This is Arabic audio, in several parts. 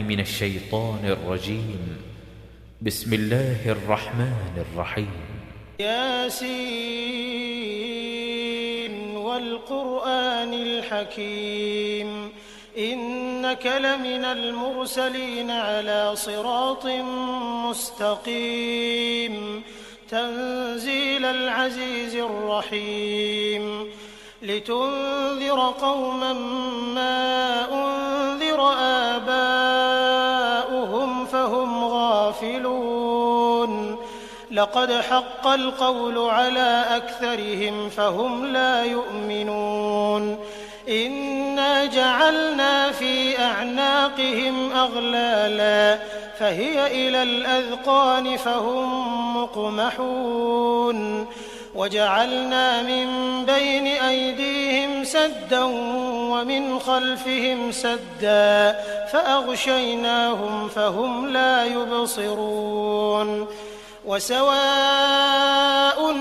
من الشيطان الرجيم. بسم الله الرحمن الرحيم. ياسين والقرآن الحكيم إنك لمن المرسلين على صراط مستقيم تنزيل العزيز الرحيم لتنذر قوما ما أنذر آباؤهم فهم غافلون لقد حق القول على أكثرهم فهم لا يؤمنون إنا جعلنا في أعناقهم أغلالا فهي إلى الأذقان فهم مقمحون وجعلنا من بين أيديهم سدا ومن خلفهم سدا فأغشيناهم فهم لا يبصرون وسواء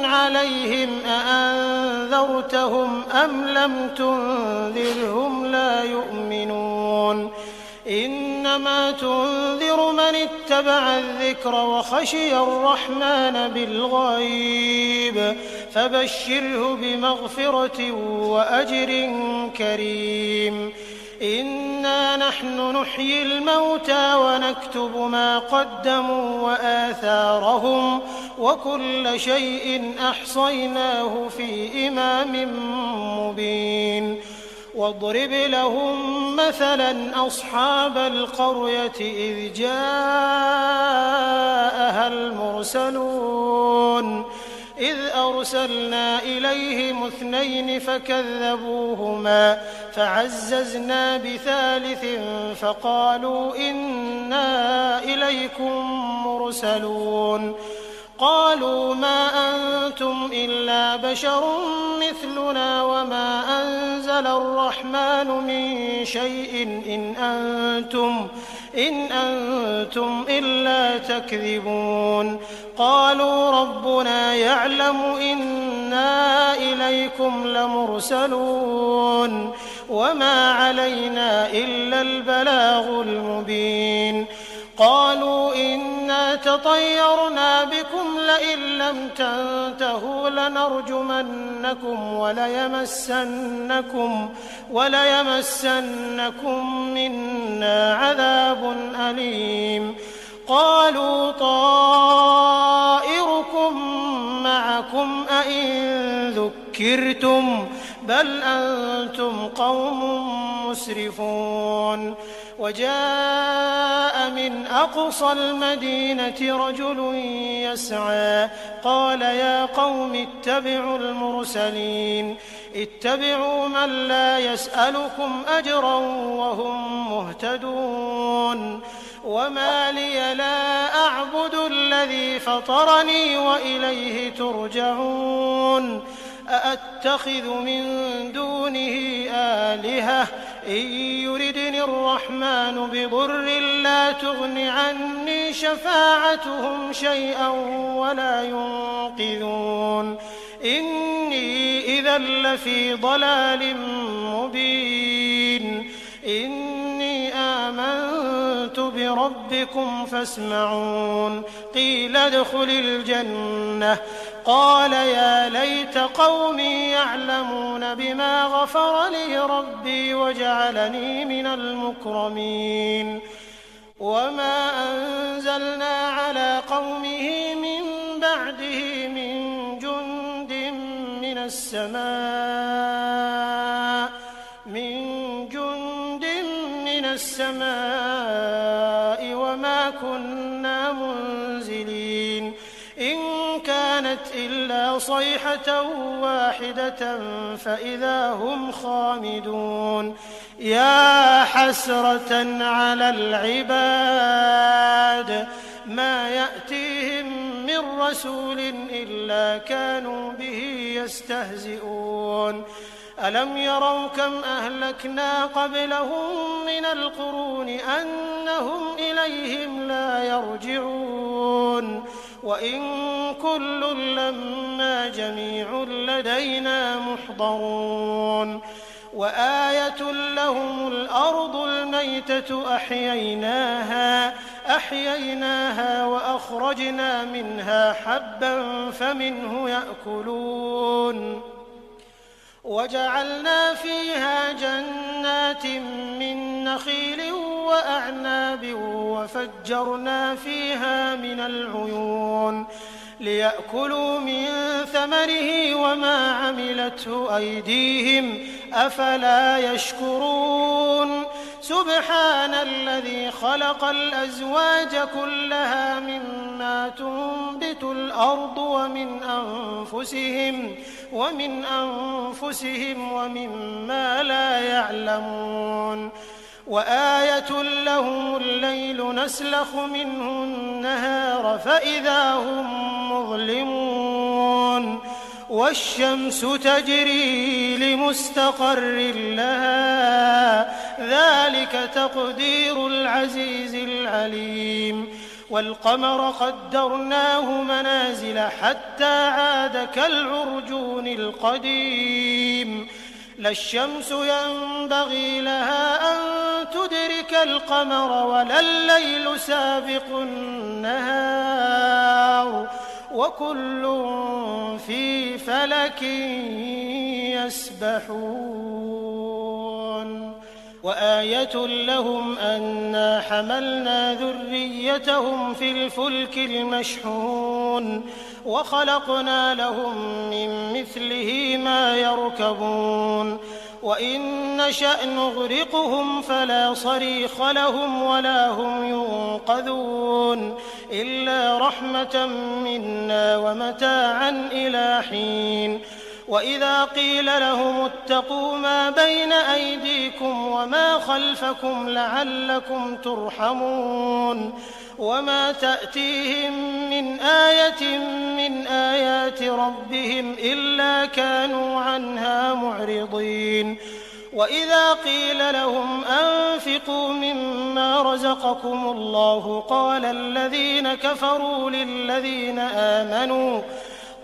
عليهم أأنذرتهم أم لم تنذرهم لا يؤمنون إنما تنذر من اتبع الذكر وخشي الرحمن بالغيب فبشره بمغفرة وأجر كريم إنا نحن نحيي الموتى ونكتب ما قدموا وآثارهم وكل شيء أحصيناه في إمام مبين واضرب لهم مثلا أصحاب القرية إذ جاءها المرسلون إذ أرسلنا إليهم 2 فكذبوهما فعززنا بثالث فقالوا إنا إليكم مرسلون قالوا ما أنتم إلا بشر مثلنا وما أنزل الرحمن من شيء إن أنتم إلا تكذبون قالوا ربنا يعلم إنا إليكم لمرسلون وما علينا إلا البلاغ المبين قالوا إنا تطيرنا بكم لئن لم تنتهوا لنرجمنكم وليمسنكم منا عذاب أليم قالوا طائركم معكم أئن ذكرتم بل أنتم قوم مسرفون وجاء من أقصى المدينة رجل يسعى قال يا قوم اتبعوا المرسلين اتبعوا من لا يسألكم أجرا وهم مهتدون وما لي لا أعبد الذي فطرني وإليه ترجعون أأتخذ من دونه آلهة إن يردني الرحمن بضر لا تغن عني شفاعتهم شيئا ولا ينقذون إني إذا لفي ضلال مبين إني آمنت بربكم فاسمعون قيل ادخل الجنة قال يا ليت قومي يعلمون بما غفر لي ربي وجعلني من المكرمين وما أنزلنا على قومه من بعده من جند من السماء وما كنا منزلين إن كانت إلا صيحة واحدة فإذا هم خامدون يا حسرة على العباد ما يأتيهم من رسول إلا كانوا به يستهزئون ألم يروا كم أهلكنا قبلهم من القرون أنهم إليهم لا يرجعون وإن كل لما جميع لدينا محضرون وآية لهم الأرض الميتة أحييناها وأخرجنا منها حبا فمنه يأكلون وجعلنا فيها جنات من نخيل وأعناب وفجرنا فيها من العيون ليأكلوا من ثمره وما عملته أيديهم أفلا يشكرون سبحان الذي خلق الأزواج كلها مما تنبت الأرض ومن أنفسهم ومما لا يعلمون وآية لهم الليل نسلخ منه النهار فإذا هم مظلمون والشمس تجري لمستقر لها ذلك تقدير العزيز العليم والقمر قدرناه منازل حتى عاد كالعرجون القديم لا الشمس ينبغي لها أن تدرك القمر ولا الليل سابق النهار وكل في فلك يسبحون وآية لهم أنا حملنا ذريتهم في الفلك المشحون وخلقنا لهم من مثله ما يركبون وإن نشأ نغرقهم فلا صريخ لهم ولا هم ينقذون إلا رحمة منا ومتاعا إلى حين وإذا قيل لهم اتقوا ما بين أيديكم وما خلفكم لعلكم ترحمون وما تأتيهم من آية من آيات ربهم إلا كانوا عنها معرضين وإذا قيل لهم أنفقوا مما رزقكم الله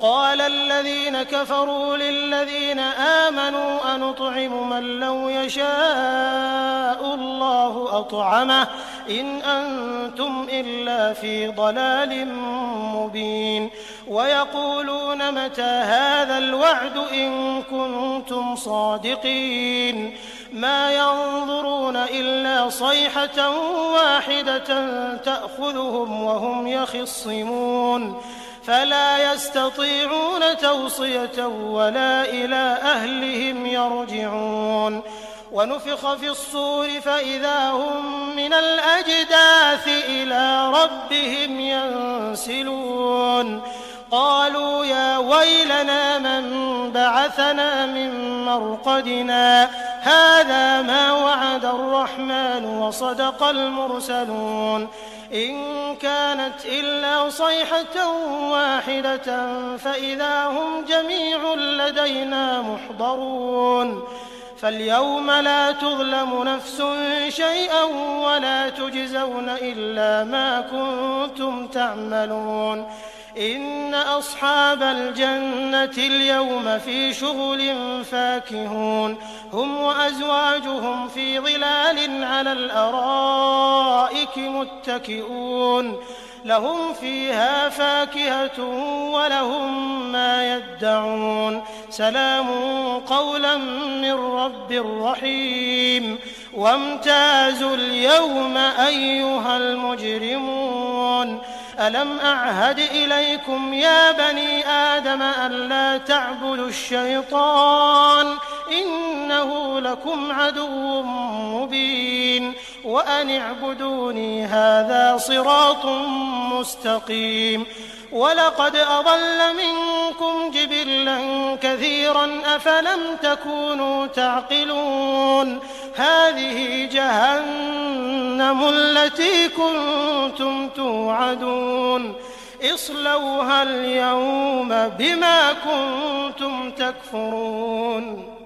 قال الذين كفروا للذين آمنوا أنطعم من لو يشاء الله أطعمه إن أنتم إلا في ضلال مبين ويقولون متى هذا الوعد إن كنتم صادقين ما ينظرون إلا صيحة واحدة تأخذهم وهم يخصمون فلا يستطيعون توصية ولا إلى أهلهم يرجعون ونفخ في الصور فإذا هم من الأجداث إلى ربهم ينسلون قالوا يا ويلنا من بعثنا من مرقدنا هذا ما وعد الرحمن وصدق المرسلون إن كانت إلا صيحة واحدة فإذا هم جميع لدينا محضرون فاليوم لا تظلم نفس شيئا ولا تجزون إلا ما كنتم تعملون إن أصحاب الجنة اليوم في شغل فاكهون هم وأزواجهم في ظلال على الأرائك متكئون لهم فيها فاكهة ولهم ما يدعون سلام قولا من رب رحيم وامتازوا اليوم أيها المجرمون ألم أعهد إليكم يا بني آدم ألا تعبدوا الشيطان إنه لكم عدو مبين وأن اعبدوني هذا صراط مستقيم ولقد أضل منكم جبلا كثيرا أفلم تكونوا تعقلون هذه جهنم التي كنتم توعدون اصلوها اليوم بما كنتم تكفرون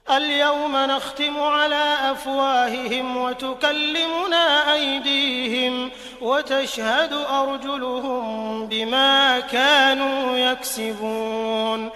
اليوم نختم على أفواههم وتكلمنا أيديهم وتشهد أرجلهم بما كانوا يكسبون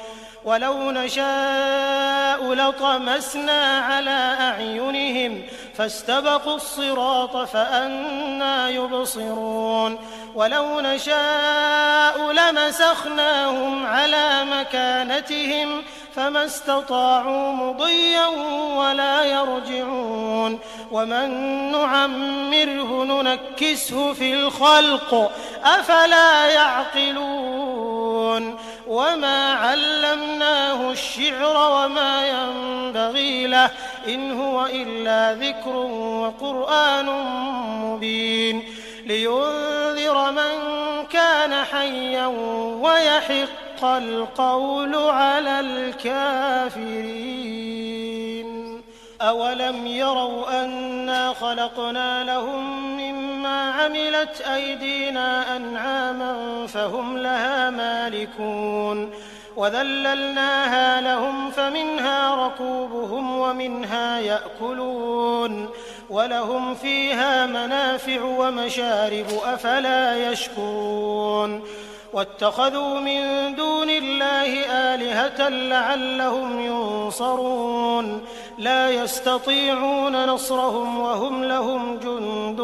ولو نشاء لطمسنا على أعينهم فاستبقوا الصراط فأنى يبصرون ولو نشاء لمسخناهم على مكانتهم فما استطاعوا مضيا ولا يرجعون ومن نعمره ننكسه في الخلق أفلا يعقلون وما علمناه الشعر وما ينبغي له إن هو إلا ذكر وقرآن مبين لينذر من كان حيا ويحق القول على الكافرين أولم يروا أنا خلقنا لهم مما عملت أيدينا أنعاما فهم لها مالكون وذللناها لهم فمنها ركوبهم ومنها يأكلون ولهم فيها منافع ومشارب أفلا يشكرون واتخذوا من دون الله آلهة لعلهم ينصرون لا يستطيعون نصرهم وهم لهم جند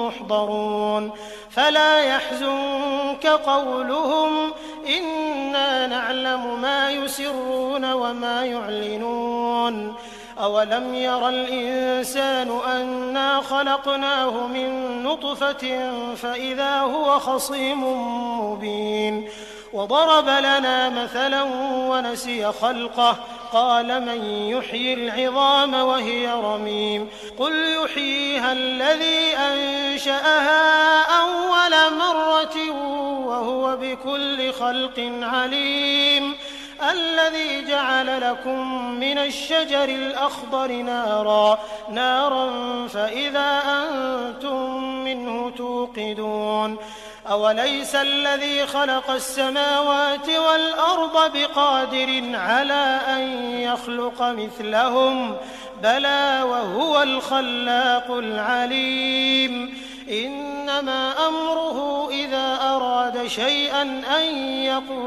محضرون فلا يحزنك قولهم إنا نعلم ما يسرون وما يعلنون أولم ير الإنسان أنا خلقناه من نطفة فإذا هو خصيم مبين وضرب لنا مثلا ونسي خلقه قال من يحيي العظام وهي رميم قل يحييها الذي أنشأها أول مرة وهو بكل خلق عليم الذي جعل لكم من الشجر الأخضر نارا فإذا أنتم منه توقدون أوليس الذي خلق السماوات والأرض بقادر على أن يخلق مثلهم بلى وهو الخلاق العليم إنما أمره إذا أراد شيئا أن يقول